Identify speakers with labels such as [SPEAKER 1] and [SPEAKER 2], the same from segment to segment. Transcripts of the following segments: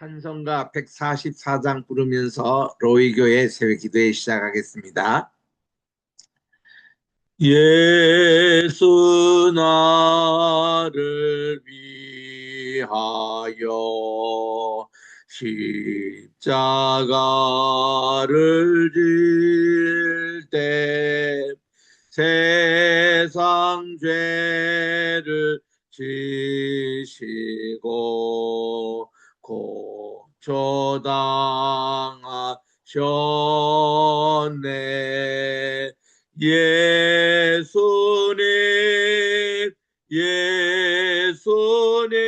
[SPEAKER 1] 찬송가 144장 부르면서 로이교회 새벽기도회 시작하겠습니다. 예수 나를 위하여 십자가를 질 때 세상 죄를 지시고 고초당하셨네. 예수님, 예수님,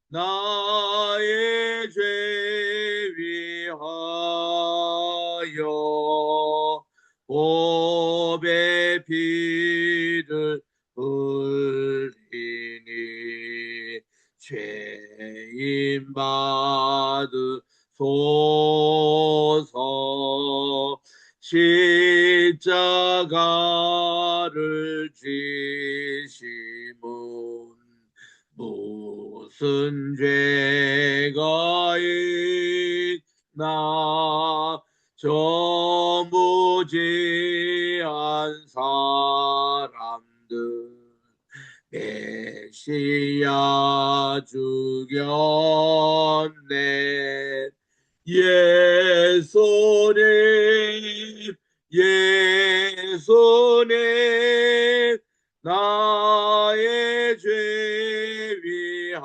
[SPEAKER 1] 나의 죄 위하여 보배 피를 흘리니 죄인 받으소서. 십자가를 지심은 무슨 죄가 있나. 저 무지한 사람들 메시아 죽였네. 예수님, 예수님, 나의 죄 위하여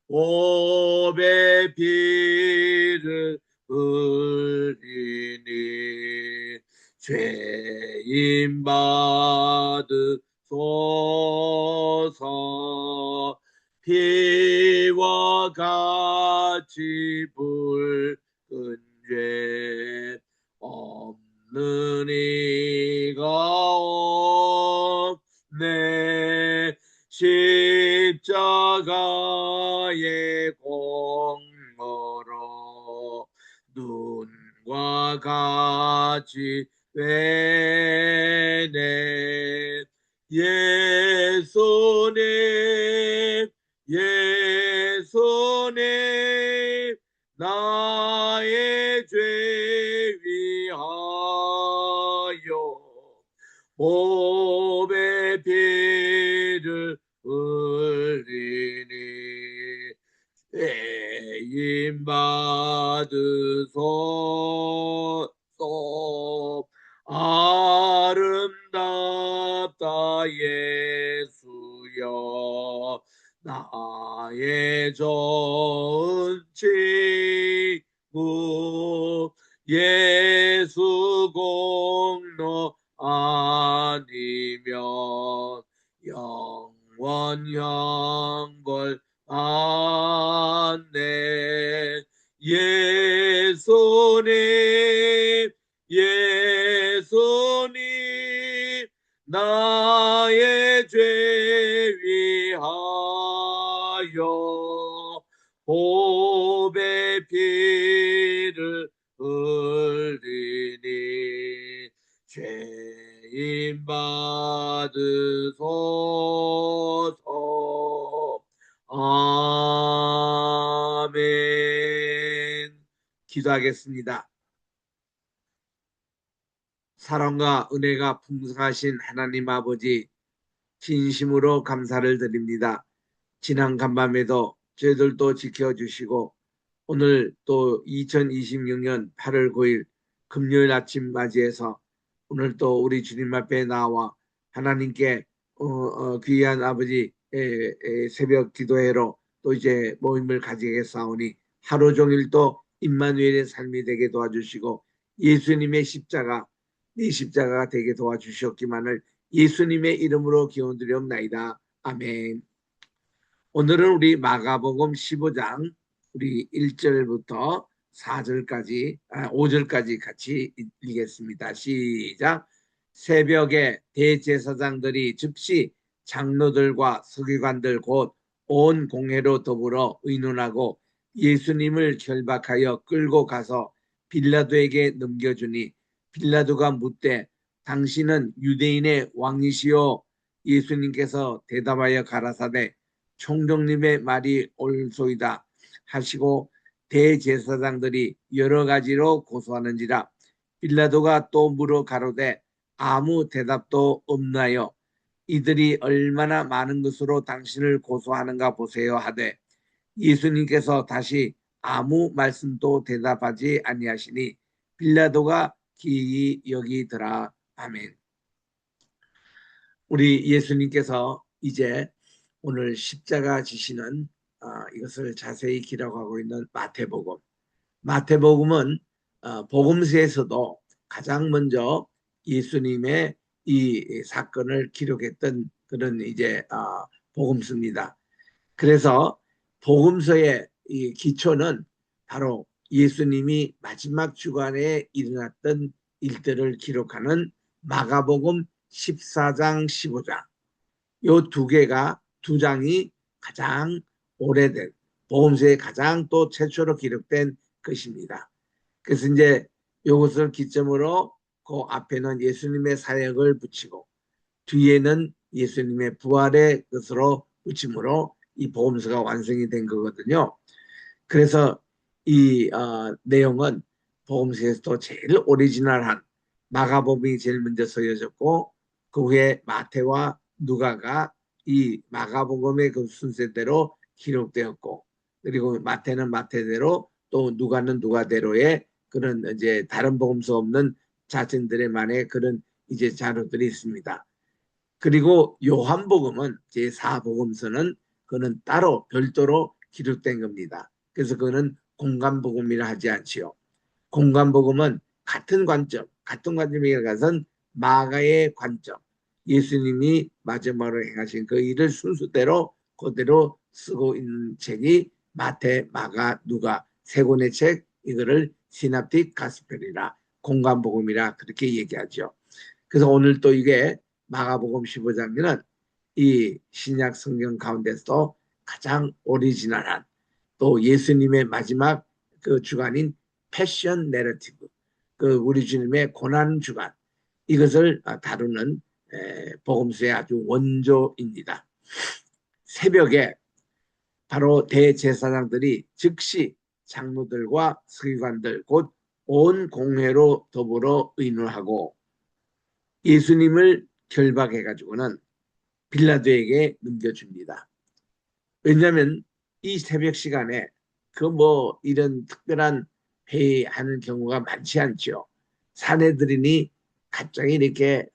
[SPEAKER 1] 오배 피를 흘리니 죄인 받으소서. 피와 같이 붉은 죄 없는 이가 없네. 십자가의 공로로 눈과 같이 되네. 예수님, 예수님, 나의 죄 위하여 몸에 피를 흘리니 죄인 받으소서. 아름답다 예수여, 나의 좋은 친구. 예수 공로 아니면 영원 형벌 안네. 예수님, 예수님, 나의 죄 위하여 보배 피를 흘리니 죄인 받으소서. 아멘. 기도하겠습니다. 사랑과 은혜가 풍성하신 하나님 아버지, 진심으로 감사를 드립니다. 지난 간밤에도 저희들도 지켜주시고 오늘 또 2026년 8월 9일 금요일 아침 맞이해서 오늘 또 우리 주님 앞에 나와 하나님께 귀한 아버지 새벽 기도회로 또 이제 모임을 가지겠사오니 하루 종일 또 임마누엘의 삶이 되게 도와주시고 예수님의 십자가 네 십자가가 되게 도와주셨기만을 예수님의 이름으로 기원드리옵나이다. 아멘. 오늘은 우리 마가복음 15장 우리 1절부터 4절까지 5절까지 같이 읽겠습니다. 시작. 새벽에 대제사장들이 즉시 장로들과 서기관들 곧 온 공회로 더불어 의논하고 예수님을 결박하여 끌고 가서 빌라도에게 넘겨주니 빌라도가 묻되 당신은 유대인의 왕이시오? 예수님께서 대답하여 가라사대 총독님의 말이 옳소이다 하시고 대제사장들이 여러 가지로 고소하는지라. 빌라도가 또 물어 가로되 아무 대답도 없나요? 이들이 얼마나 많은 것으로 당신을 고소하는가 보세요 하되, 예수님께서 다시 아무 말씀도 대답하지 아니하시니 빌라도가 기이 여기더라. 아멘. 우리 예수님께서 이제 오늘 십자가 지시는 이것을 자세히 기록하고 있는 마태복음. 마태복음은 복음서에서도 가장 먼저 예수님의 이 사건을 기록했던 그런 이제 복음서입니다. 그래서 복음서의 이 기초는 바로 예수님이 마지막 주간에 일어났던 일들을 기록하는 마가복음 14장, 15장. 요 두 개가 두 장이 가장 오래된 복음서에 가장 또 최초로 기록된 것입니다. 그래서 이제 이것을 기점으로 그 앞에는 예수님의 사역을 붙이고 뒤에는 예수님의 부활의 것으로 붙임으로 이 복음서가 완성이 된 거거든요. 그래서 이 내용은 복음서에서도 제일 오리지널한 마가복음이 제일 먼저 쓰여졌고 그 후에 마태와 누가가 이 마가복음의 그 순서대로 기록되었고, 그리고 마태는 마태대로 또 누가는 누가대로의 그런 이제 다른 복음서 없는 자신들의만의 그런 이제 자료들이 있습니다. 그리고 요한복음은 제4복음서는 그는 따로 별도로 기록된 겁니다. 그래서 그는 공간복음이라 하지 않지요. 공간복음은 같은 관점이라 것은 마가의 관점, 예수님이 마지막으로 행하신 그 일을 순서대로 그대로 쓰고 있는 책이 마태, 마가, 누가 세 권의 책, 이거를 시납틱 가스펠이라, 공간복음이라 그렇게 얘기하죠. 그래서 오늘 또 이게 마가복음 15장에는 이 신약 성경 가운데서 가장 오리지널한 또 예수님의 마지막 그 주간인 패션 내러티브, 그 우리 주님의 고난 주간, 이것을 다루는 복음서의 아주 원조입니다. 새벽에 바로 대제사장들이 즉시 장로들과 서기관들 곧 온 공회로 더불어 의논하고 예수님을 결박해가지고는 빌라도에게 넘겨줍니다. 왜냐하면 이 새벽 시간에 그 뭐 이런 특별한 회의하는 경우가 많지 않죠. 사내들이니 갑자기 이렇게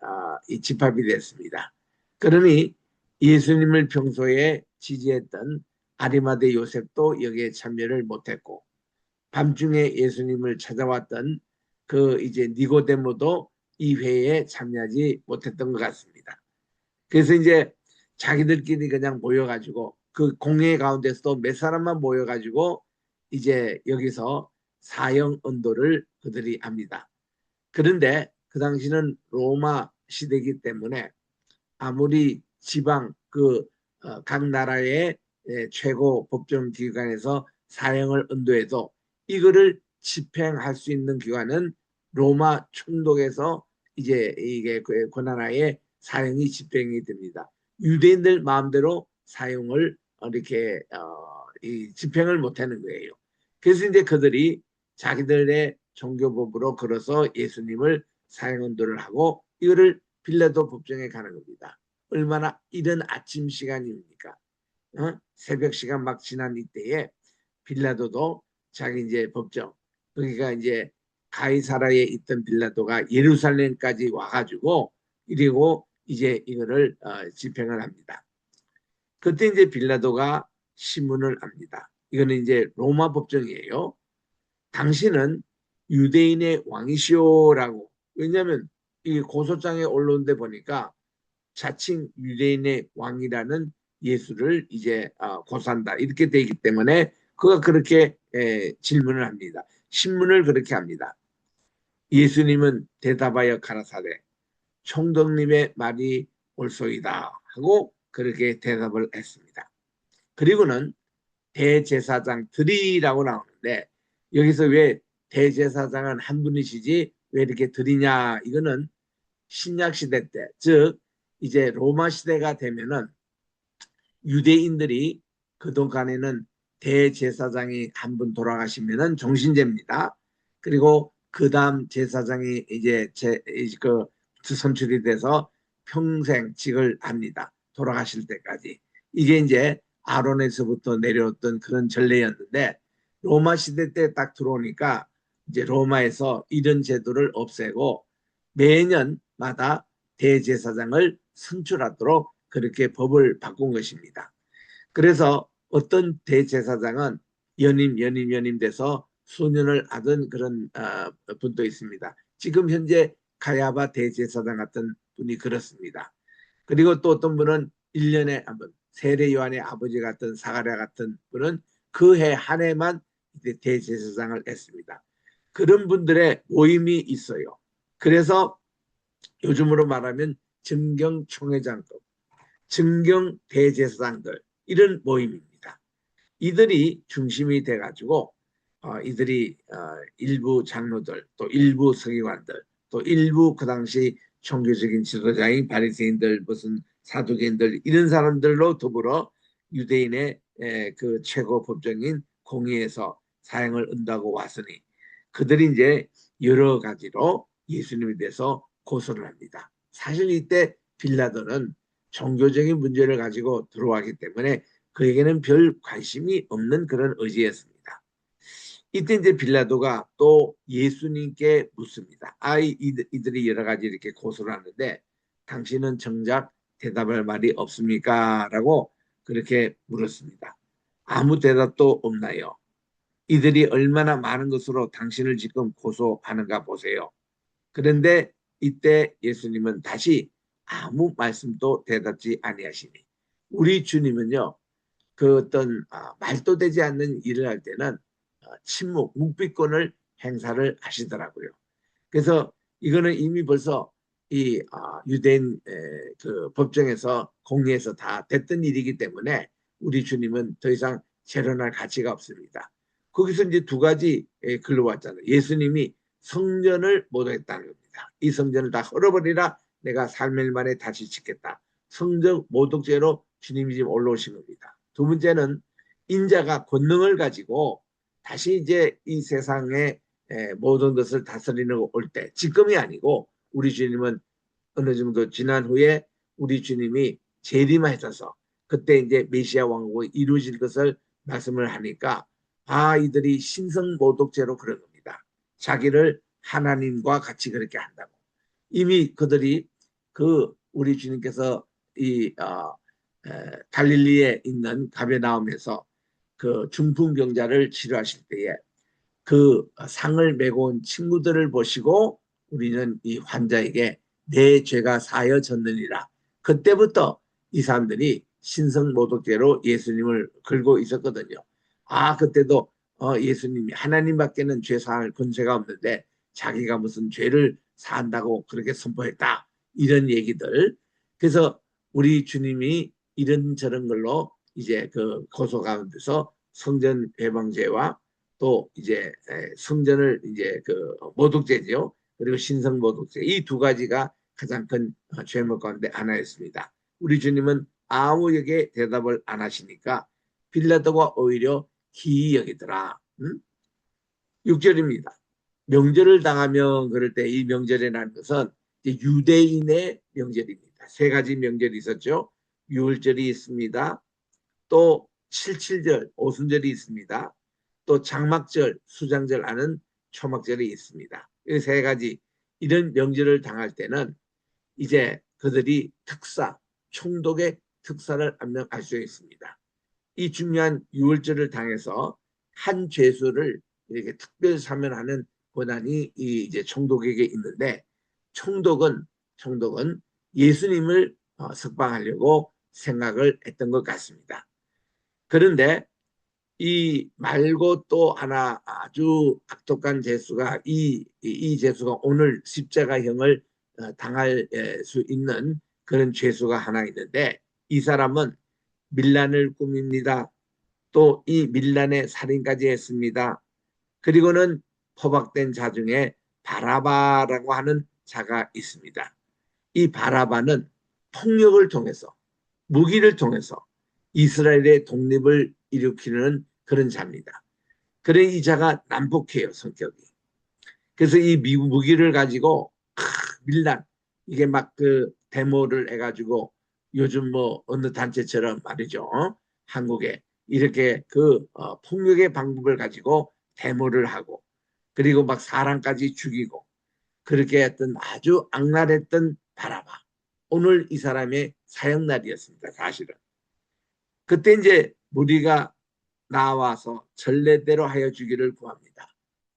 [SPEAKER 1] 집합이 됐습니다. 그러니 예수님을 평소에 지지했던 아리마대 요셉도 여기에 참여를 못했고, 밤중에 예수님을 찾아왔던 그 이제 니고데모도 이 회의에 참여하지 못했던 것 같습니다. 그래서 이제 자기들끼리 그냥 모여가지고 그 공회 가운데서도 몇 사람만 모여가지고 이제 여기서 사형 언도를 그들이 합니다. 그런데 그 당시는 로마 시대이기 때문에 아무리 지방 각 나라의 최고 법정 기관에서 사형을 언도해도 이거를 집행할 수 있는 기관은 로마 총독에서 이제 이게 그 나라의 사형이 집행이 됩니다. 유대인들 마음대로 사형을 이렇게 집행을 못하는 거예요. 그래서 이제 그들이 자기들의 종교법으로 걸어서 예수님을 사형 언도를 하고 이거를 빌라도 법정에 가는 겁니다. 얼마나 이른 아침 시간입니까? 새벽 시간 막 지난 이때에 빌라도도 자기 이제 법정, 그러니까 이제 가이사라에 있던 빌라도가 예루살렘까지 와가지고 그리고 이제 이거를 집행을 합니다. 그때 이제 빌라도가 신문을 합니다. 이거는 이제 로마 법정이에요. 당신은 유대인의 왕이시오라고. 왜냐하면 이 고소장에 올라온 데 보니까 자칭 유대인의 왕이라는 예수를 이제 고소한다 이렇게 돼 있기 때문에 그가 그렇게 질문을 합니다. 신문을 그렇게 합니다. 예수님은 대답하여 가라사대 총독님의 말이 옳소이다 하고 그렇게 대답을 했습니다. 그리고는 대제사장들이라고 나오는데 여기서 왜 대제사장은 한 분이시지 왜 이렇게 들이냐, 이거는 신약 시대 때, 즉 이제 로마 시대가 되면은 유대인들이 그동안에는 대제사장이 한 분 돌아가시면은 종신제입니다. 그리고 그 다음 제사장이 이제 그 선출이 돼서 평생 직을 합니다. 돌아가실 때까지. 이게 이제 아론에서부터 내려왔던 그런 전례였는데 로마 시대 때 딱 들어오니까 이제 로마에서 이런 제도를 없애고 매년마다 대제사장을 선출하도록 그렇게 법을 바꾼 것입니다. 그래서 어떤 대제사장은 연임 돼서 수년을 하던 그런 분도 있습니다. 지금 현재 가야바 대제사장 같은 분이 그렇습니다. 그리고 또 어떤 분은 1년에 한 번, 세례 요한의 아버지 같은 사가랴 같은 분은 그 해 한 해만 대제사장을 했습니다. 그런 분들의 모임이 있어요. 그래서 요즘으로 말하면 정경총회장급, 정경대제사장들 이런 모임입니다. 이들이 중심이 돼가지고 이들이 일부 장로들 또 일부 서기관들 또 일부 그 당시 종교적인 지도자인 바리새인들 무슨 사두개인들 이런 사람들로 더불어 유대인의 그 최고 법정인 공의에서 사형을 은다고 왔으니 그들이 이제 여러 가지로 예수님에 대해서 고소를 합니다. 사실 이때 빌라도는 종교적인 문제를 가지고 들어왔기 때문에 그에게는 별 관심이 없는 그런 의지였습니다. 이때 이제 빌라도가 또 예수님께 묻습니다. 이들이 여러 가지 이렇게 고소를 하는데 당신은 정작 대답할 말이 없습니까? 라고 그렇게 물었습니다. 아무 대답도 없나요? 이들이 얼마나 많은 것으로 당신을 지금 고소하는가 보세요. 그런데 이때 예수님은 다시 아무 말씀도 대답지 아니하시니 우리 주님은요 그 어떤 말도 되지 않는 일을 할 때는 침묵, 묵비권을 행사를 하시더라고요. 그래서 이거는 이미 벌써 이 유대인 그 법정에서 공리에서 다 됐던 일이기 때문에 우리 주님은 더 이상 재론할 가치가 없습니다. 거기서 이제 두 가지 글로 왔잖아요. 예수님이 성전을 모독했다는 겁니다. 이 성전을 다 헐어버리라 내가 3일 만에 다시 짓겠다. 성전 모독죄로 주님이 지금 올라오신 겁니다. 두 번째는 인자가 권능을 가지고 다시 이제 이 세상에 모든 것을 다스리는 올 때, 지금이 아니고 우리 주님은 어느 정도 지난 후에 우리 주님이 재림하셔서 그때 이제 메시아 왕국이 이루어질 것을 말씀을 하니까 이들이 신성모독죄로 그런 겁니다. 자기를 하나님과 같이 그렇게 한다고. 이미 그들이 그 우리 주님께서 이 갈릴리에 있는 가베나움에서 그 중풍병자를 치료하실 때에 그 상을 메고 온 친구들을 보시고 우리는 이 환자에게 내 죄가 사여졌느니라. 그때부터 이 사람들이 신성모독죄로 예수님을 걸고 있었거든요. 그때도 예수님이 하나님밖에는 죄 사할 권세가 없는데 자기가 무슨 죄를 사한다고 그렇게 선포했다. 이런 얘기들. 그래서 우리 주님이 이런저런 걸로 이제 그 고소 가운데서 성전 회방죄와 또 이제 성전을 이제 그 모독죄죠. 그리고 신성 모독죄 이 두 가지가 가장 큰 죄목 가운데 하나였습니다. 우리 주님은 아무에게 대답을 안 하시니까 빌라도가 오히려 기이 여기더라. 6절입니다. 명절을 당하면 그럴 때 이 명절이라는 것은 유대인의 명절입니다. 세 가지 명절이 있었죠. 유월절이 있습니다. 또 칠칠절 오순절이 있습니다. 또 장막절 수장절 하는 초막절이 있습니다. 이 세 가지 이런 명절을 당할 때는 이제 그들이 특사 총독의 특사를 압력할 수 있습니다. 이 중요한 유월절을 당해서 한 죄수를 이렇게 특별 사면하는 권한이 이제 총독에게 있는데 총독은 예수님을 석방하려고 생각을 했던 것 같습니다. 그런데 이 말고 또 하나 아주 악독한 죄수가 이 죄수가 오늘 십자가형을 당할 수 있는 그런 죄수가 하나 있는데 이 사람은 밀란을 꾸밉니다. 또 이 밀란에 살인까지 했습니다. 그리고는 포박된 자 중에 바라바라고 하는 자가 있습니다. 이 바라바는 폭력을 통해서 무기를 통해서 이스라엘의 독립을 일으키는 그런 자입니다. 그래 이 자가 난폭해요, 성격이. 그래서 이 미국 무기를 가지고 밀란 이게 막 그 데모를 해가지고 요즘 뭐 어느 단체처럼 말이죠. 한국에 이렇게 그 폭력의 방법을 가지고 데모를 하고 그리고 막 사람까지 죽이고 그렇게 했던 아주 악랄했던 바라바. 오늘 이 사람의 사형날이었습니다. 사실은. 그때 이제 무리가 나와서 전례대로 하여 주기를 구합니다.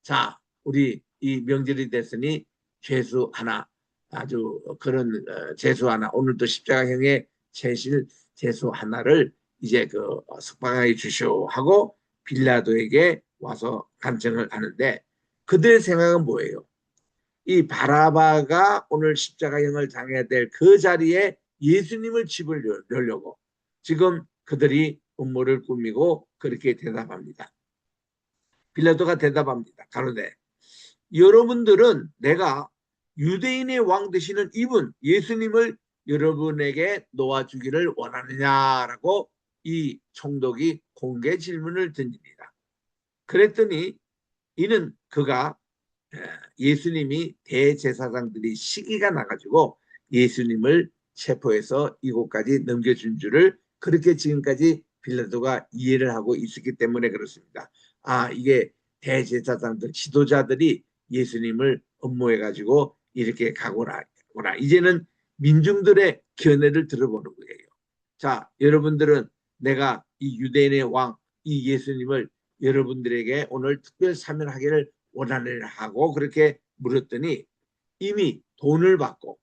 [SPEAKER 1] 자, 우리 이 명절이 됐으니 죄수 하나 아주 그런 죄수 하나 오늘도 십자가형의 제실 죄수 하나를 이제 그 석방하여 주시오 하고 빌라도에게 와서 간청을 하는데 그들의 생각은 뭐예요? 이 바라바가 오늘 십자가형을 당해야 될 그 자리에 예수님을 집으려고 지금 그들이 음모를 꾸미고 그렇게 대답합니다. 빌라도가 대답합니다. 가로되 여러분들은 내가 유대인의 왕 되시는 이분 예수님을 여러분에게 놓아주기를 원하느냐라고 이 총독이 공개 질문을 던집니다. 그랬더니 이는 그가 예수님이 대제사장들이 시기가 나가지고 예수님을 체포해서 이곳까지 넘겨준 줄을 그렇게 지금까지 빌라도가 이해를 하고 있었기 때문에 그렇습니다. 아, 이게 대제사장들 지도자들이 예수님을 음모해가지고 이렇게 가거나 이제는 민중들의 견해를 들어보는 거예요. 자, 여러분들은 내가 이 유대인의 왕, 이 예수님을 여러분들에게 오늘 특별 사면하기를 원하느냐 하고 그렇게 물었더니 이미 돈을 받고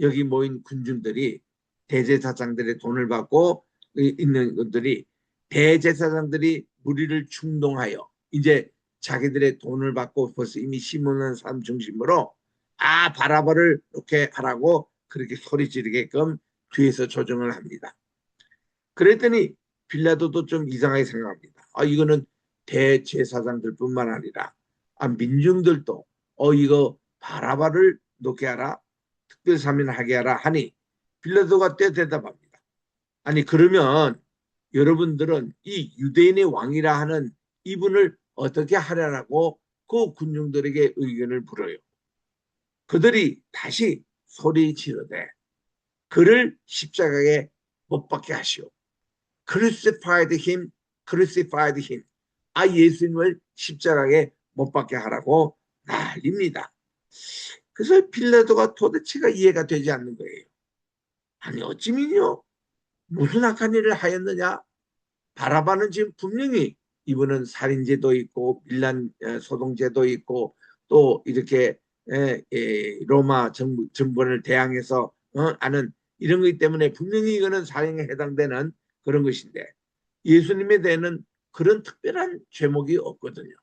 [SPEAKER 1] 여기 모인 군중들이 대제사장들의 돈을 받고 있는 것들이 대제사장들이 무리를 충동하여 이제 자기들의 돈을 받고 벌써 이미 심어놓은 사람 중심으로 아 바라바를 이렇게 하라고 그렇게 소리 지르게끔 뒤에서 조정을 합니다. 그랬더니 빌라도도 좀 이상하게 생각합니다. 아 이거는 대제사장들뿐만 아니라 민중들도 이거 바라바를 놓게 하라 특별사면하게 하라 하니 빌라도가 때 대답합니다. 아니 그러면 여러분들은 이 유대인의 왕이라 하는 이분을 어떻게 하려고 그 군중들에게 의견을 물어요. 그들이 다시 소리 지르되 그를 십자가에 못 박게 하시오. crucified him, crucified him. 아 예수님을 십자가에 못 박게 하라고 난립니다. 그래서 빌라도가 도대체가 이해가 되지 않는 거예요. 아니 어찌면요 무슨 악한 일을 하였느냐? 바라바는 지금 분명히 이분은 살인죄도 있고 밀란 소동죄도 있고 또 이렇게 로마 정권을 대항해서 하는 이런 것 때문에 분명히 이거는 사형에 해당되는 그런 것인데 예수님에 대해는 그런 특별한 죄목이 없거든요.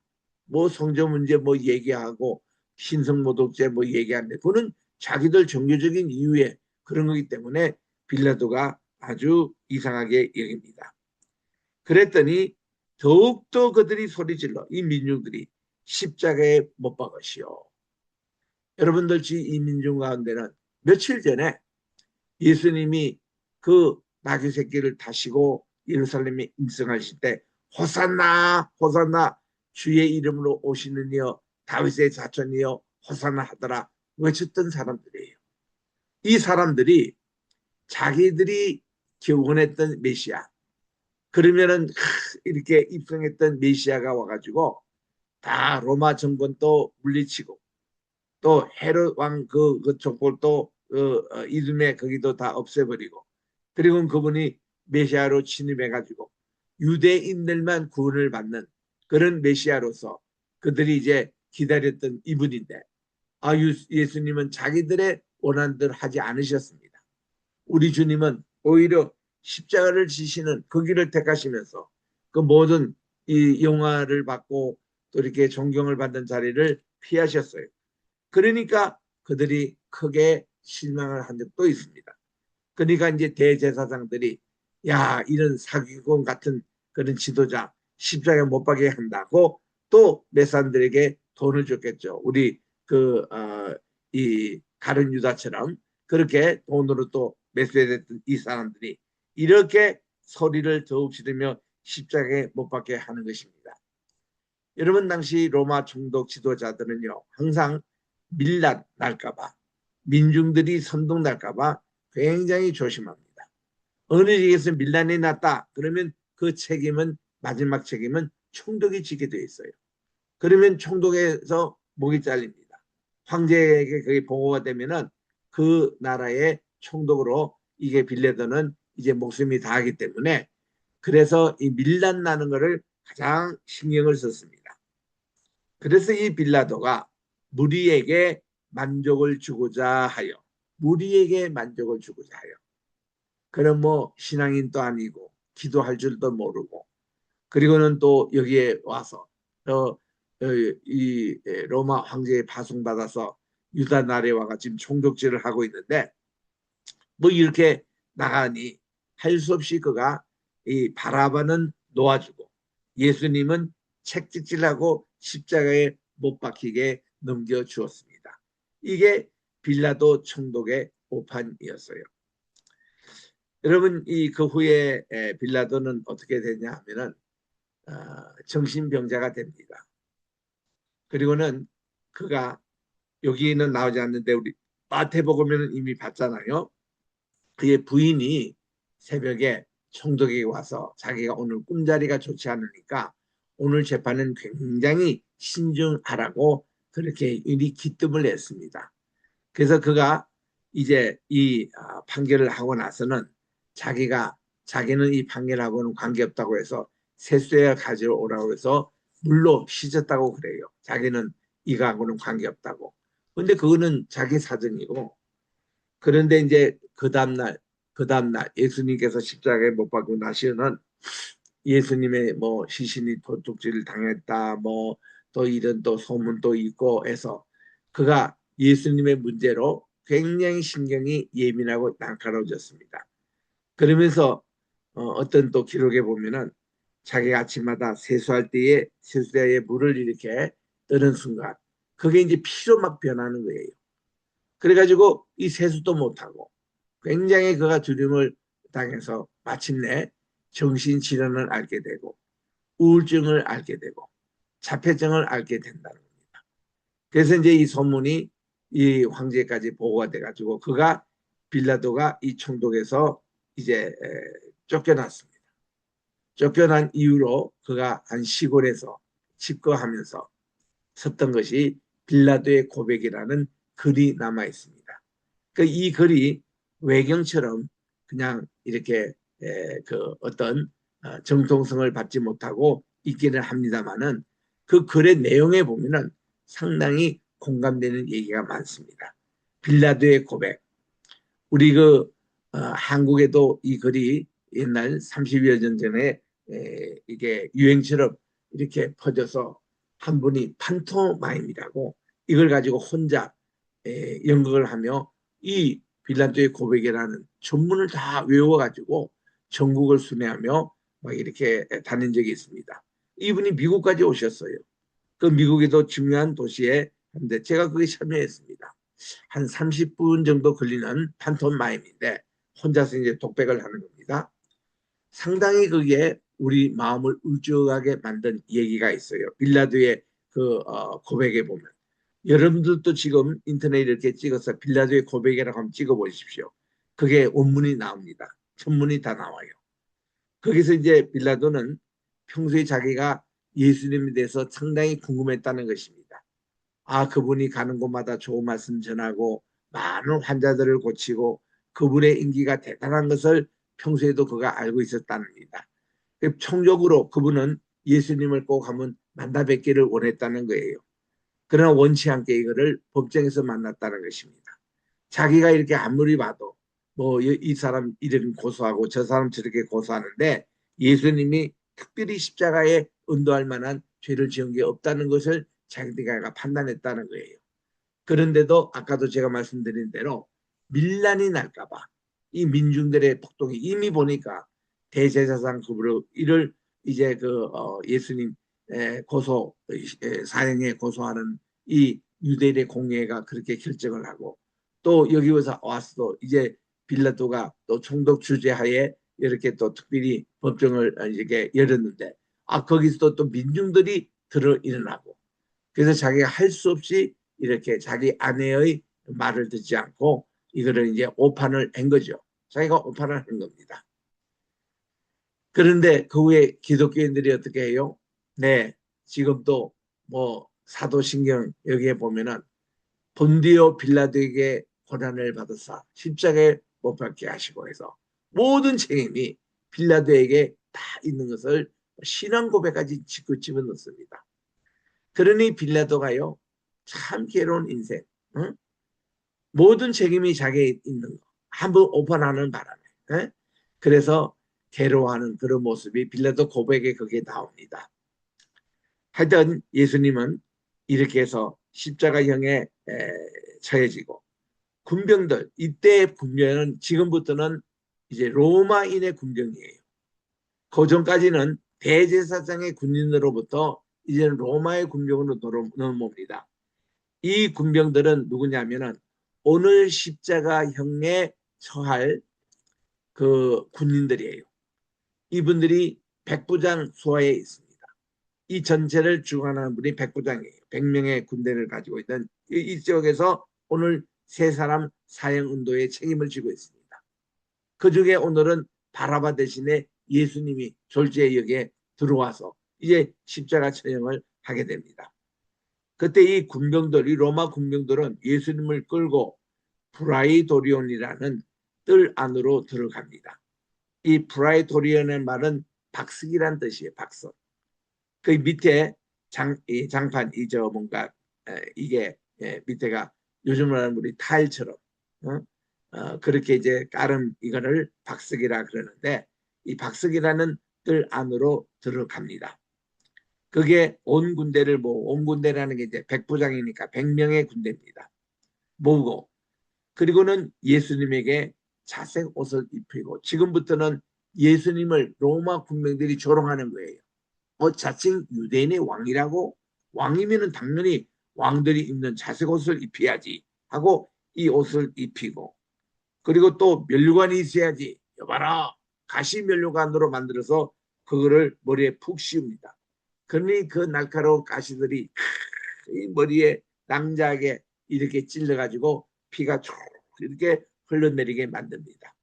[SPEAKER 1] 뭐 성적 문제 뭐 얘기하고 신성모독죄 뭐 얘기하는데 그거는 자기들 종교적인 이유에 그런 거기 때문에 빌라도가 아주 이상하게 여깁니다. 그랬더니 더욱더 그들이 소리질러 이 민중들이 십자가에 못 박으시오. 여러분들 이 민중 가운데는 며칠 전에 예수님이 그 나귀 새끼를 타시고 예루살렘에 입성하실 때 호산나 호산나 주의 이름으로 오시는 이여 다윗의 자손이여 호산나 하더라 외쳤던 사람들이에요. 이 사람들이 자기들이 원했던 메시아 그러면은 이렇게 입성했던 메시아가 와가지고 다 로마 정권도 물리치고 또 헤롯 왕 그 족벌도 이듬해 거기도 다 없애버리고 그리고 그분이 메시아로 침입해가지고 유대인들만 구원을 받는 그런 메시아로서 그들이 이제 기다렸던 이분인데 예수님은 자기들의 원한대로 하지 않으셨습니다. 우리 주님은 오히려 십자가를 지시는 그 길을 택하시면서 그 모든 이 영화를 받고 또 이렇게 존경을 받는 자리를 피하셨어요. 그러니까 그들이 크게 실망을 한 적도 있습니다. 그러니까 이제 대제사장들이 야 이런 사기꾼 같은 그런 지도자 십자가에 못 박게 한다고 또 몇 사람들에게 돈을 줬겠죠. 우리 이 가룟 유다처럼 그렇게 돈으로 또 매수했던 이 사람들이 이렇게 소리를 더욱 지르며 십자가에 못 박게 하는 것입니다. 여러분, 당시 로마 총독 지도자들은요, 항상 밀란 날까봐, 민중들이 선동날까봐 굉장히 조심합니다. 어느 지역에서 밀란이 났다 그러면 그 책임은, 마지막 책임은 총독이 지게 돼 있어요. 그러면 총독에서 목이 잘립니다. 황제에게 그게 보고가 되면은 그 나라의 총독으로 이게 빌라도는 이제 목숨이 다하기 때문에, 그래서 이 밀란 나는 것을 가장 신경을 썼습니다. 그래서 이 빌라도가 무리에게 만족을 주고자 하여, 무리에게 만족을 주고자 하여, 그럼 뭐 신앙인도 아니고 기도할 줄도 모르고, 그리고는 또 여기에 와서 이 로마 황제에 파송받아서 유다 나라와 지금 총독질을 하고 있는데, 뭐 이렇게 나가니 할 수 없이 그가 이 바라바는 놓아주고 예수님은 책찍질하고 십자가에 못 박히게 넘겨주었습니다. 이게 빌라도 총독의 오판이었어요. 여러분, 이 그 후에 빌라도는 어떻게 되냐 하면은 정신병자가 됩니다. 그리고는 그가, 여기는 나오지 않는데 우리 마태복음에는 이미 봤잖아요. 그의 부인이 새벽에 총독에게 와서 자기가 오늘 꿈자리가 좋지 않으니까 오늘 재판은 굉장히 신중하라고 그렇게 이리 기뜸을 냈습니다. 그래서 그가 이제 이 판결을 하고 나서는 자기는 이 판결하고는 관계없다고 해서 세수에 가지러 오라고 해서 물로 씻었다고 그래요. 자기는 이거하고는 관계없다고. 근데 그거는 자기 사정이고, 그런데 이제 그 다음날 예수님께서 십자가에 못 박고 나시는 예수님의 뭐 시신이 도둑질 당했다, 뭐 또 이런 또 소문도 있고 해서 그가 예수님의 문제로 굉장히 신경이 예민하고 날카로워졌습니다. 그러면서 어떤 또 기록에 보면은 자기가 아침마다 세수할 때에 세수대에 물을 이렇게 뜨는 순간 그게 이제 피로 막 변하는 거예요. 그래가지고 이 세수도 못하고 굉장히 그가 두려움을 당해서 마침내 정신질환을 앓게 되고 우울증을 앓게 되고 자폐증을 앓게 된다는 겁니다. 그래서 이제 이 소문이 이 황제까지 보고가 돼가지고 그가, 빌라도가 이 총독에서 이제 쫓겨났습니다. 쫓겨난 이후로 그가 한 시골에서 집거하면서 썼던 것이 빌라도의 고백이라는 글이 남아 있습니다. 이 글이 외경처럼 그냥 이렇게 그 어떤 정통성을 받지 못하고 있기는 합니다만은 그 글의 내용에 보면은 상당히 공감되는 얘기가 많습니다. 빌라도의 고백. 우리 한국에도 이 글이 옛날 30여 년 전에 이게 유행처럼 이렇게 퍼져서 한 분이 판토마임이라고 이걸 가지고 혼자 연극을 하며 이 빌라도의 고백이라는 전문을 다 외워가지고 전국을 순회하며 막 이렇게 다닌 적이 있습니다. 이분이 미국까지 오셨어요. 그 미국에도 중요한 도시에 한데 제가 거기 참여했습니다. 한 30분 정도 걸리는 판토마임인데 혼자서 이제 독백을 하는 겁니다. 상당히 그게 우리 마음을 울적하게 만든 얘기가 있어요. 빌라도의 고백에 보면. 여러분들도 지금 인터넷에 이렇게 찍어서 빌라도의 고백이라고 한번 찍어보십시오. 그게 원문이 나옵니다. 전문이 다 나와요. 거기서 이제 빌라도는 평소에 자기가 예수님에 대해서 상당히 궁금했다는 것입니다. 그분이 가는 곳마다 좋은 말씀 전하고 많은 환자들을 고치고 그분의 인기가 대단한 것을 평소에도 그가 알고 있었답니다. 총적으로 그분은 예수님을 꼭 한번 만나 뵙기를 원했다는 거예요. 그러나 원치 않게 이거를 법정에서 만났다는 것입니다. 자기가 이렇게 아무리 봐도 뭐 이 사람 이런 고소하고 저 사람 저렇게 고소하는데 예수님이 특별히 십자가에 은도할 만한 죄를 지은 게 없다는 것을 자기가 판단했다는 거예요. 그런데도 아까도 제가 말씀드린 대로 밀란이 날까봐 이 민중들의 폭동이, 이미 보니까 대제사장 급으로 이를 이제 예수님 고소 사형에 고소하는 이 유대인의 공회가 그렇게 결정을 하고, 또 여기 와서 이제 빌라도가 또 총독 주재하에 이렇게 또 특별히 법정을 이렇게 열었는데 거기서 또 민중들이 들어 일어나고 그래서 자기가 할 수 없이 이렇게 자기 아내의 말을 듣지 않고 이거를 이제 오판을 한 거죠. 자기가 오판을 한 겁니다. 그런데 그 후에 기독교인들이 어떻게 해요? 네, 지금도 뭐 사도신경 여기에 보면은 본디오 빌라도에게 고난을 받으사 십자가에 못 박게 하시고 해서 모든 책임이 빌라도에게 다 있는 것을 신앙 고백까지 짓고 집어넣습니다. 그러니 빌라도가요 참 괴로운 인생, 응? 모든 책임이 자기에 있는 거 한번 오판하는 바람에, 응? 그래서 괴로워하는 그런 모습이 빌라도 고백에 그게 나옵니다. 하여튼 예수님은 이렇게 해서 십자가형에 처해지고 군병들 이때의 군병은 지금부터는 이제 로마인의 군병이에요. 그 전까지는 대제사장의 군인으로부터 이제는 로마의 군병으로 넘어옵니다. 이 군병들은 누구냐면은 오늘 십자가형에 처할 그 군인들이에요. 이분들이 백부장 수하에 있습니다. 이 전체를 주관하는 분이 백부장이에요. 100명의 군대를 가지고 있던 이쪽에서 오늘 세 사람 사형운동에 책임을 지고 있습니다. 그 중에 오늘은 바라바 대신에 예수님이 졸지역에 들어와서 이제 십자가 처형을 하게 됩니다. 그때 이 군병들, 이 로마 군병들은 예수님을 끌고 프라이도리온이라는 뜰 안으로 들어갑니다. 이 프라이도리온의 말은 박석이란 뜻이에요. 박석. 그 밑에 장판 이저 뭔가 이게 밑에가 요즘으로 하는 우리 타일처럼 그렇게 이제 깔은 이거를 박석이라 그러는데 이 박석이라는 뜰 안으로 들어갑니다. 그게 온 군대를 온 군대라는 게 이제 백부장이니까 100명의 군대입니다. 모으고 그리고는 예수님에게 자색 옷을 입히고 지금부터는 예수님을 로마 군병들이 조롱하는 거예요. 자칭 유대인의 왕이라고? 왕이면은 당연히 왕들이 입는 자색 옷을 입혀야지 하고 이 옷을 입히고 그리고 또 면류관이 있어야지. 여봐라 가시 면류관으로 만들어서 그거를 머리에 푹 씌웁니다. 그러니 그 날카로운 가시들이 이 머리에 낭자하게 이렇게 찔러가지고 피가 쭉 이렇게 흘러내리게 만듭니다.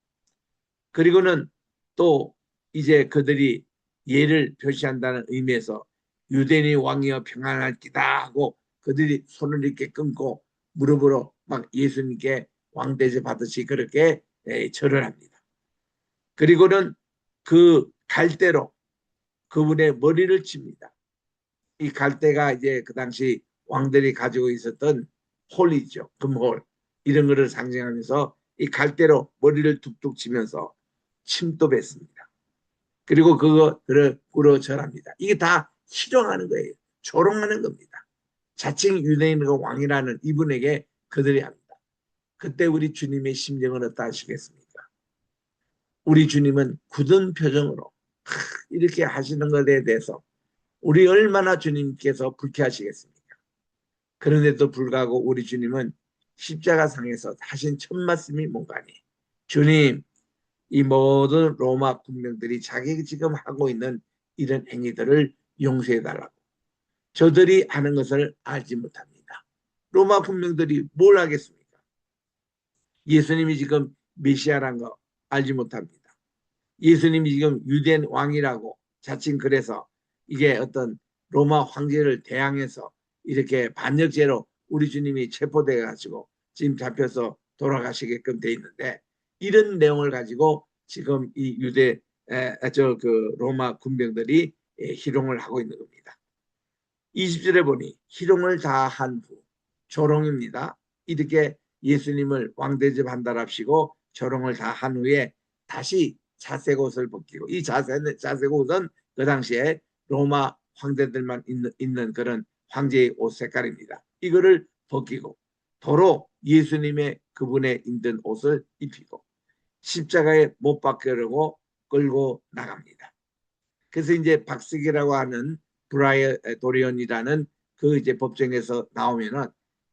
[SPEAKER 1] 그리고는 또 이제 그들이 예를 표시한다는 의미에서 유대인의 왕이여 평안할기다 하고 그들이 손을 이렇게 끊고 무릎으로 막 예수님께 왕대접 받듯이 그렇게 절을 합니다. 그리고는 그 갈대로 그분의 머리를 칩니다. 이 갈대가 이제 그 당시 왕들이 가지고 있었던 홀이죠. 금홀. 이런 거를 상징하면서 이 갈대로 머리를 툭툭 치면서 침도 뱉습니다. 그리고 그거를 꿇어 절합니다. 이게 다 희롱하는 거예요. 조롱하는 겁니다. 자칭 유대인과 왕이라는 이분에게 그들이 합니다. 그때 우리 주님의 심정은 어떠하시겠습니까? 우리 주님은 굳은 표정으로 이렇게 하시는 것에 대해서 우리 얼마나 주님께서 불쾌하시겠습니까? 그런데도 불구하고 우리 주님은 십자가상에서 하신 첫 말씀이 뭔가니? 주님, 이 모든 로마 군병들이 자기 지금 하고 있는 이런 행위들을 용서해달라고. 저들이 하는 것을 알지 못합니다. 로마 군병들이 뭘 하겠습니까? 예수님이 지금 메시아란 거 알지 못합니다. 예수님이 지금 유대인 왕이라고 자칭 그래서 이게 어떤 로마 황제를 대항해서 이렇게 반역죄로 우리 주님이 체포돼 가지고 지금 잡혀서 돌아가시게끔 돼 있는데 이런 내용을 가지고 지금 이 유대 그 로마 군병들이 희롱을 하고 있는 겁니다. 20절에 보니 희롱을 다 한 후 조롱입니다. 이렇게 예수님을 왕대접 한다랍시고 조롱을 다 한 후에 다시 자색 옷을 벗기고 이 자색 옷은 그 당시에 로마 황제들만 있는 그런 황제의 옷 색깔입니다. 이거를 벗기고 도로 예수님의 그분의 입던 옷을 입히고 십자가에 못 박으려고 끌고 나갑니다. 그래서 이제 박석이라고 하는 브라이도리온이라는 그 이제 법정에서 나오면은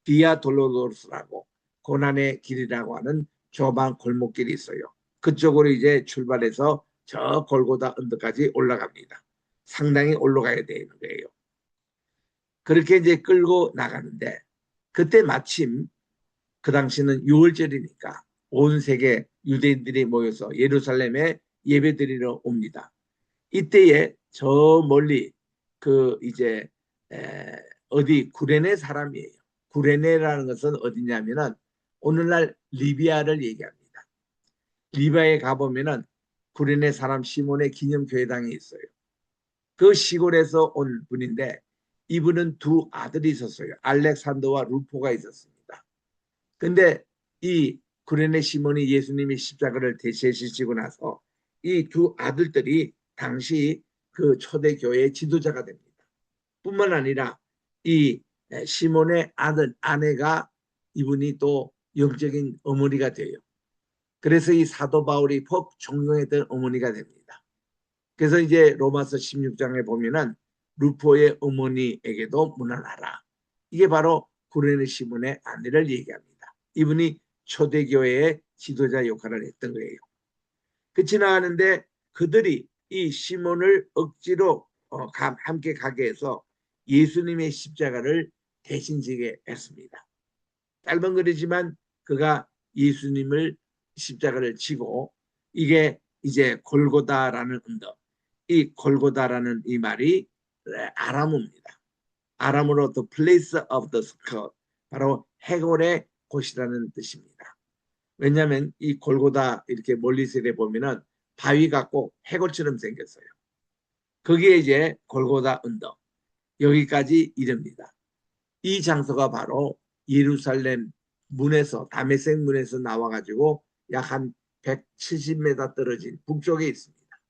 [SPEAKER 1] 비아 돌로도스라고 고난의 길이라고 하는 좁은 골목길이 있어요. 그쪽으로 이제 출발해서 저 골고다 언덕까지 올라갑니다. 상당히 올라가야 되는 거예요. 그렇게 이제 끌고 나가는데 그때 마침 그 당시는 6월절이니까 온 세계 유대인들이 모여서 예루살렘에 예배드리러 옵니다. 이때에 저 멀리 그 이제 어디 구레네 사람이에요. 구레네라는 것은 어디냐면은 오늘날 리비아를 얘기합니다. 리비아에 가보면은 구레네 사람 시몬의 기념교회당이 있어요. 그 시골에서 온 분인데 이분은 두 아들이 있었어요. 알렉산더와 루포가 있었습니다. 근데 이 구레네 시몬이 예수님이 십자가를 대신하시고 나서 이 두 아들들이 당시 그 초대교회의 지도자가 됩니다. 뿐만 아니라 이 시몬의 아내가 이분이 또 영적인 어머니가 돼요. 그래서 이 사도 바울이 퍽 존경했던 어머니가 됩니다. 그래서 이제 로마서 16장에 보면은 루포의 어머니에게도 문안하라. 이게 바로 구레네 시몬의 아내를 얘기합니다. 이분이 초대교회의 지도자 역할을 했던 거예요. 그 지나가는데 그들이 이 시몬을 억지로 함께 가게 해서 예수님의 십자가를 대신 지게 했습니다. 짧은 글이지만 그가 예수님을 십자가를 지고 이게 이제 골고다라는 언덕, 이 골고다라는 이 말이 아람어입니다. 아람어로 the place of the skull, 바로 해골의 곳이라는 뜻입니다. 왜냐하면 이 골고다 이렇게 멀리서 보면은 바위 같고 해골처럼 생겼어요. 거기에 이제 골고다 언덕, 여기까지 이릅니다. 이 장소가 바로 예루살렘 문에서 다메섹 문에서 나와가지고 약 한 170m 떨어진 북쪽에 있습니다.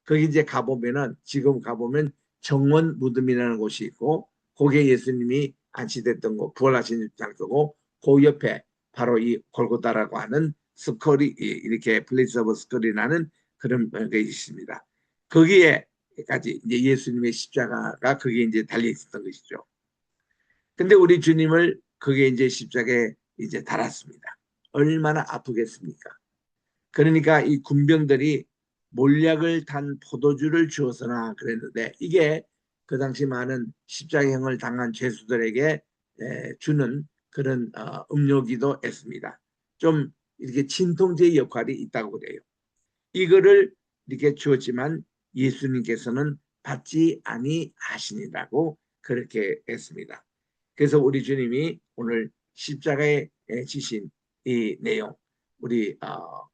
[SPEAKER 1] 거기 이제 가보면은 지금 가보면 정원 무덤이라는 곳이 있고 거기에 예수님이 안치됐던 곳 부활하신 장소고 그 옆에 바로 이 골고다라고 하는 스컬이 이렇게 플레이스 오브 스컬이라는 그런 게 있습니다. 거기에까지 이제 예수님의 십자가가 거기에 이제 달려 있었던 것이죠. 근데 우리 주님을 그게 이제 십자가에 이제 달았습니다. 얼마나 아프겠습니까? 그러니까 이 군병들이 몰약을 탄 포도주를 주어서나 그랬는데 이게 그 당시 많은 십자가형을 당한 죄수들에게 주는 그런 음료기도 했습니다. 좀 이렇게 진통제 역할이 있다고 그래요. 이거를 이렇게 주었지만 예수님께서는 받지 아니하시니라고 그렇게 했습니다. 그래서 우리 주님이 오늘 십자가에 지신 이 내용 우리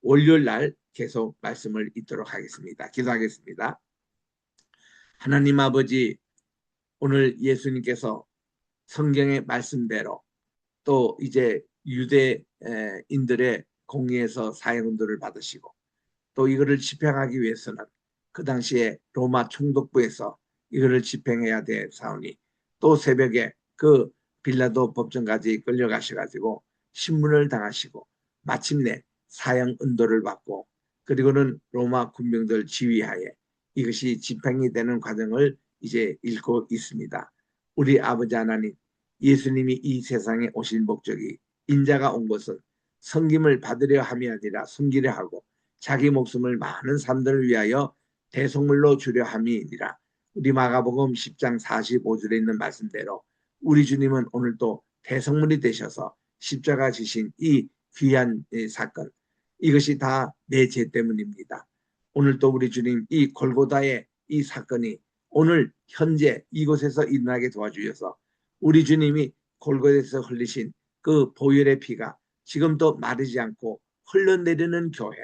[SPEAKER 1] 월요일 날 계속 말씀을 잇도록 하겠습니다. 기도하겠습니다. 하나님 아버지, 오늘 예수님께서 성경의 말씀대로 또 이제 유대인들의 공의에서 사형운동을 받으시고 또 이거를 집행하기 위해서는 그 당시에 로마 총독부에서 이거를 집행해야 될 사원이 또 새벽에 그 빌라도 법정까지 끌려가셔가지고 신문을 당하시고 마침내 사형 은도를 받고 그리고는 로마 군병들 지휘하에 이것이 집행이 되는 과정을 이제 읽고 있습니다. 우리 아버지 하나님, 예수님이 이 세상에 오신 목적이 인자가 온 것은 섬김을 받으려 함이 아니라 섬기려 하고 자기 목숨을 많은 사람들을 위하여 대속물로 주려 함이니라. 우리 마가복음 10장 45절에 있는 말씀대로 우리 주님은 오늘 또 대속물이 되셔서 십자가 지신 이 귀한 사건, 이것이 다 내 죄 때문입니다. 오늘 또 우리 주님 이 골고다의 이 사건이 오늘 현재 이곳에서 일어나게 도와주셔서 우리 주님이 골고다에서 흘리신 그 보혈의 피가 지금도 마르지 않고 흘러내리는 교회,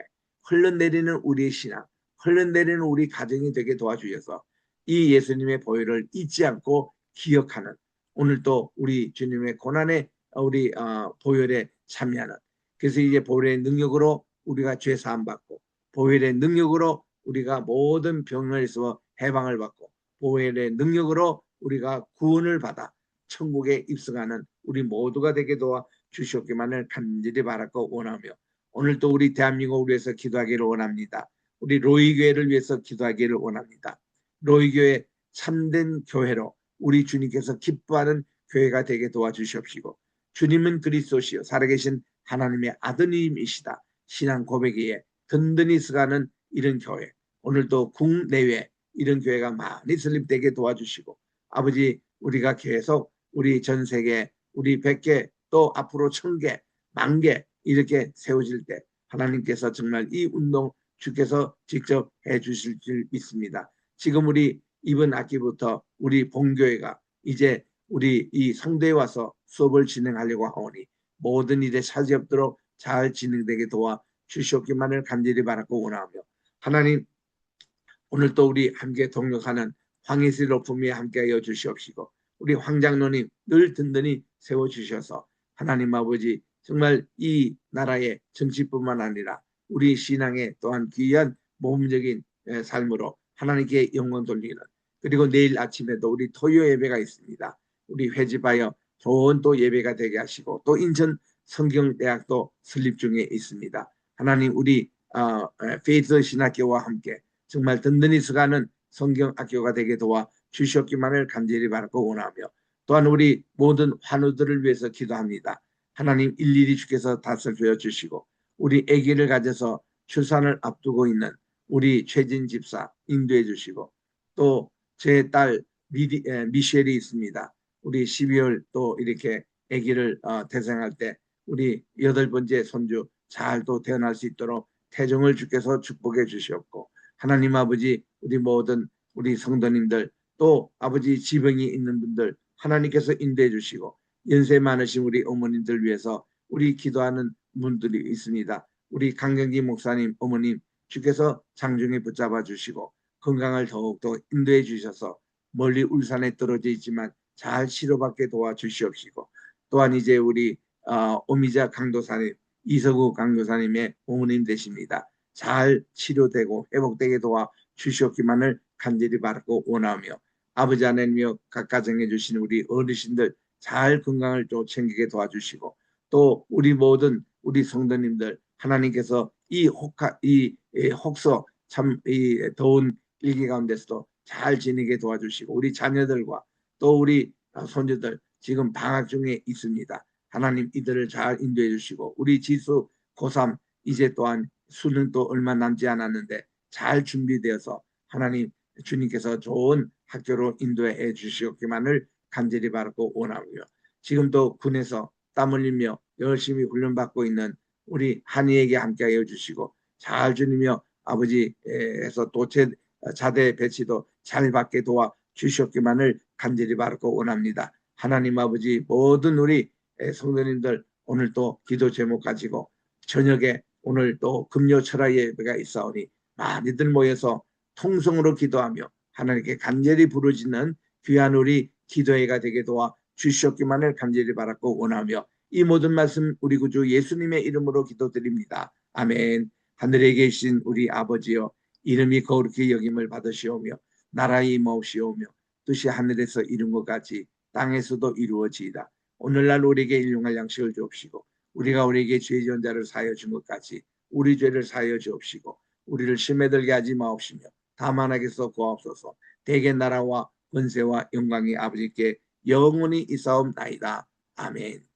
[SPEAKER 1] 흘러내리는 우리의 신앙, 흘러내리는 우리 가정이 되게 도와주셔서 이 예수님의 보혈을 잊지 않고 기억하는 오늘도 우리 주님의 고난의 우리 보혈에 참여하는, 그래서 이제 보혈의 능력으로 우리가 죄 사함 받고 보혈의 능력으로 우리가 모든 병에서 해방을 받고 보혈의 능력으로 우리가 구원을 받아 천국에 입성하는 우리 모두가 되게 도와 주시옵기만을 간절히 바라고 원하며 오늘도 우리 대한민국을 위해서 기도하기를 원합니다. 우리 로이교회를 위해서 기도하기를 원합니다. 로이교회 참된 교회로 우리 주님께서 기뻐하는 교회가 되게 도와주시옵시고 주님은 그리스도시요 살아계신 하나님의 아드님이시다. 신앙 고백에 든든히 서가는 이런 교회, 오늘도 국내외 이런 교회가 많이 설립되게 도와주시고 아버지 우리가 계속 우리 전 세계 우리 100개 또 앞으로 1000개, 10,000개 이렇게 세워질 때 하나님께서 정말 이 운동 주께서 직접 해주실 줄 믿습니다. 지금 우리 이번 학기부터 우리 본교회가 이제 우리 이 성도에 와서 수업을 진행하려고 하오니 모든 일에 차질 없도록 잘 진행되게 도와 주시옵기만을 간절히 바라고 원하며 하나님 오늘 또 우리 함께 동역하는 황희슬 로품에 함께하여 주시옵시고 우리 황장로님 늘 든든히 세워주셔서 하나님 아버지 정말 이 나라의 정치뿐만 아니라 우리 신앙의 또한 귀한 모험적인 삶으로 하나님께 영광 돌리는 그리고 내일 아침에도 우리 토요 예배가 있습니다. 우리 회집하여 좋은 또 예배가 되게 하시고 또 인천 성경대학도 설립 중에 있습니다. 하나님 우리 페이스 신학교와 함께 정말 든든히 서가는 성경학교가 되게 도와 주시옵기만을 간절히 바라고 원하며 또한 우리 모든 환우들을 위해서 기도합니다. 하나님 일일이 주께서 다스려 주시고 우리 아기를 가져서 출산을 앞두고 있는 우리 최진 집사 인도해 주시고 또 제 딸 미셸이 있습니다. 우리 12월 또 이렇게 아기를 태생할 때 우리 8번째 손주 잘 또 태어날 수 있도록 태정을 주께서 축복해 주시옵고 하나님 아버지 우리 모든 우리 성도님들 또 아버지 지병이 있는 분들 하나님께서 인도해 주시고 연세 많으신 우리 어머님들 위해서 우리 기도하는 분들이 있습니다. 우리 강경기 목사님 어머님 주께서 장중에 붙잡아 주시고 건강을 더욱더 인도해 주셔서 멀리 울산에 떨어져 있지만 잘 치료받게 도와주시옵시고 또한 이제 우리 오미자 강도사님 이서구 강도사님의 어머님 되십니다. 잘 치료되고 회복되게 도와주시옵기만을 간절히 바라고 원하며 아버지 하나님이여 각 가정해 주신 우리 어르신들 잘 건강을 또 챙기게 도와주시고 또 우리 모든 우리 성도님들 하나님께서 이 혹서 참 이 더운 일기 가운데서도 잘 지내게 도와주시고 우리 자녀들과 또 우리 손주들 지금 방학 중에 있습니다. 하나님 이들을 잘 인도해 주시고 우리 지수 고3 이제 또한 수능 또 얼마 남지 않았는데 잘 준비되어서 하나님 주님께서 좋은 학교로 인도해 주시옵기만을 간절히 바라고 원하며 지금도 군에서 땀 흘리며 열심히 훈련받고 있는 우리 한이에게 함께하여 주시고 잘 주님이여 아버지에서 또 자대 배치도 잘 받게 도와 주시옵기만을 간절히 바라고 원합니다. 하나님 아버지 모든 우리 성도님들 오늘 또 기도 제목 가지고 저녁에 오늘 또 금요 철학 예배가 있사오니 많이들 모여서 통성으로 기도하며 하나님께 간절히 부르짖는 귀한 우리 기도회가 되게 도와 주시옵기만을 간절히 바라고 원하며 이 모든 말씀 우리 구주 예수님의 이름으로 기도드립니다. 아멘. 하늘에 계신 우리 아버지여 이름이 거룩히 여김을 받으시오며 나라의 임하옵시오며 뜻이 하늘에서 이룬 것 같이 땅에서도 이루어지이다. 오늘날 우리에게 일용할 양식을 주옵시고 우리가 우리에게 죄 지은 자를 사하여 준 것 같이 우리 죄를 사하여 주옵시고 우리를 시험에 들게 하지 마옵시며 다만 하게서 구하옵소서. 대개 나라와 권세와 영광이 아버지께 영원히 있사옵나이다. 아멘.